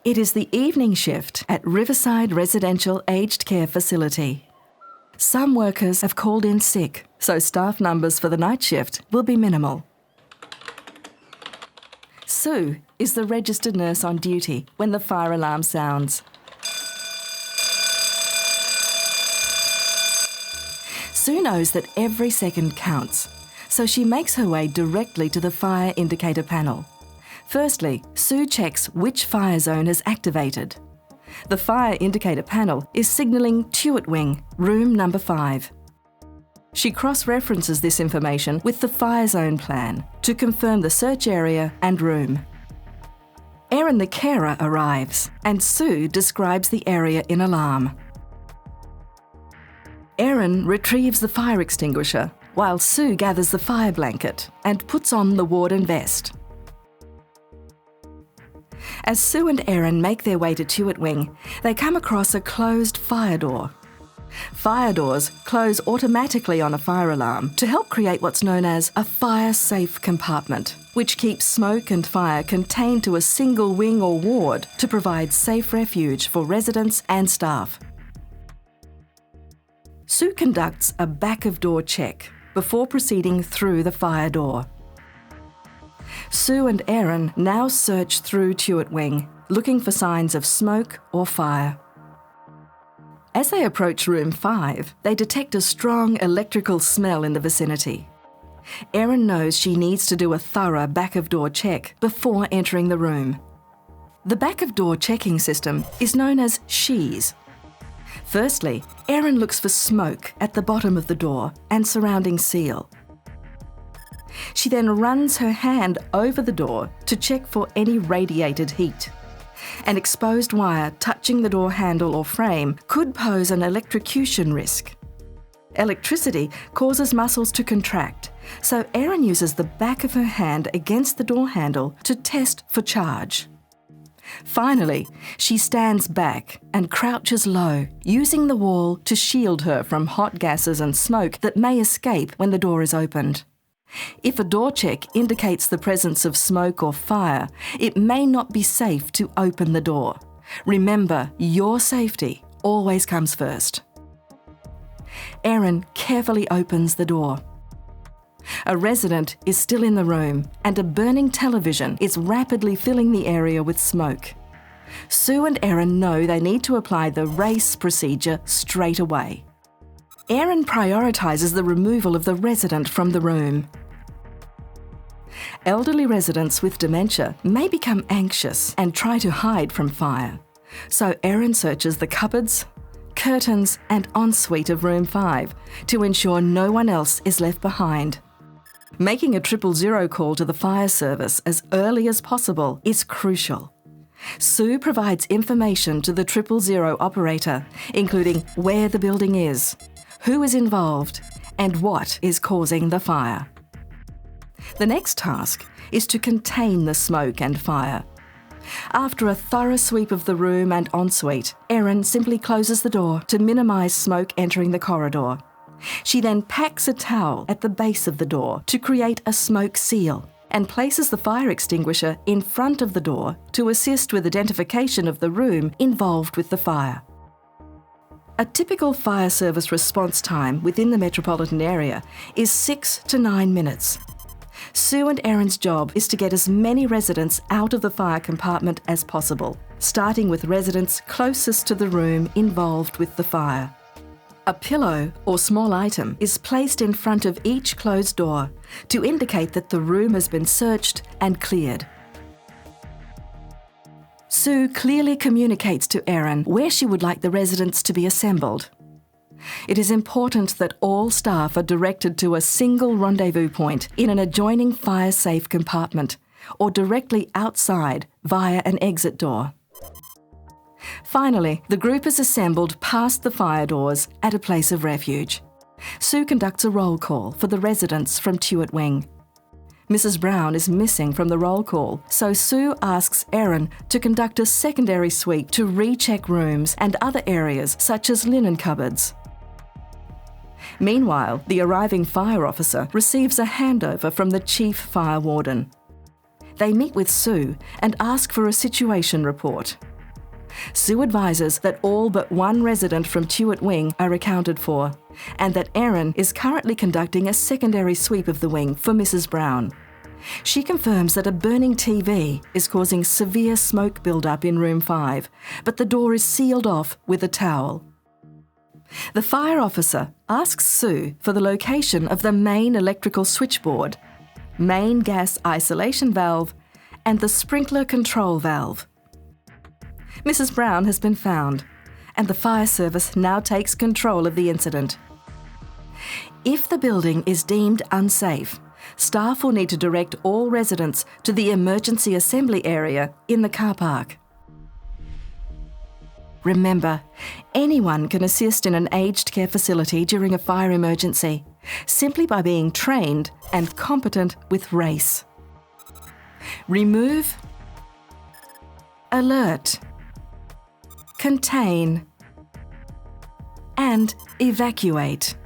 It is the evening shift at Riverside Residential Aged Care Facility. Some workers have called in sick, so staff numbers for the night shift will be minimal. Sue is the registered nurse on duty when the fire alarm sounds. Sue knows that every second counts, so she makes her way directly to the fire indicator panel. Firstly, Sue checks which fire zone is activated. The fire indicator panel is signalling Tuart Wing, room number 5. She cross-references this information with the fire zone plan to confirm the search area and room. Erin the carer arrives and Sue describes the area in alarm. Erin retrieves the fire extinguisher while Sue gathers the fire blanket and puts on the warden vest. As Sue and Erin make their way to Tuart Wing, they come across a closed fire door. Fire doors close automatically on a fire alarm to help create what's known as a fire-safe compartment, which keeps smoke and fire contained to a single wing or ward to provide safe refuge for residents and staff. Sue conducts a back-of-door check before proceeding through the fire door. Sue and Erin now search through Tuart Wing, looking for signs of smoke or fire. As they approach room 5, they detect a strong electrical smell in the vicinity. Erin knows she needs to do a thorough back-of-door check before entering the room. The back-of-door checking system is known as SHEES. Firstly, Erin looks for smoke at the bottom of the door and surrounding seal. She then runs her hand over the door to check for any radiated heat. An exposed wire touching the door handle or frame could pose an electrocution risk. Electricity causes muscles to contract, so Erin uses the back of her hand against the door handle to test for charge. Finally, she stands back and crouches low, using the wall to shield her from hot gases and smoke that may escape when the door is opened. If a door check indicates the presence of smoke or fire, it may not be safe to open the door. Remember, your safety always comes first. Erin carefully opens the door. A resident is still in the room and a burning television is rapidly filling the area with smoke. Sue and Erin know they need to apply the RACE procedure straight away. Erin prioritises the removal of the resident from the room. Elderly residents with dementia may become anxious and try to hide from fire, so Erin searches the cupboards, curtains and ensuite of room 5 to ensure no one else is left behind. Making a 000 call to the fire service as early as possible is crucial. Sue provides information to the 000 operator, including where the building is, who is involved, and what is causing the fire. The next task is to contain the smoke and fire. After a thorough sweep of the room and ensuite, Erin simply closes the door to minimise smoke entering the corridor. She then packs a towel at the base of the door to create a smoke seal and places the fire extinguisher in front of the door to assist with identification of the room involved with the fire. A typical fire service response time within the metropolitan area is 6 to 9 minutes. Sue and Erin's job is to get as many residents out of the fire compartment as possible, starting with residents closest to the room involved with the fire. A pillow or small item is placed in front of each closed door to indicate that the room has been searched and cleared. Sue clearly communicates to Erin where she would like the residents to be assembled. It is important that all staff are directed to a single rendezvous point in an adjoining fire-safe compartment or directly outside via an exit door. Finally, the group is assembled past the fire doors at a place of refuge. Sue conducts a roll call for the residents from Tuart Wing. Mrs. Brown is missing from the roll call, so Sue asks Erin to conduct a secondary sweep to recheck rooms and other areas such as linen cupboards. Meanwhile, the arriving fire officer receives a handover from the chief fire warden. They meet with Sue and ask for a situation report. Sue advises that all but one resident from Tuart Wing are accounted for, and that Erin is currently conducting a secondary sweep of the wing for Mrs. Brown. She confirms that a burning TV is causing severe smoke build-up in room 5, but the door is sealed off with a towel. The fire officer asks Sue for the location of the main electrical switchboard, main gas isolation valve, and the sprinkler control valve. Mrs. Brown has been found, and the fire service now takes control of the incident. If the building is deemed unsafe, staff will need to direct all residents to the emergency assembly area in the car park. Remember, anyone can assist in an aged care facility during a fire emergency, simply by being trained and competent with RACE. Remove, alert, contain, and evacuate.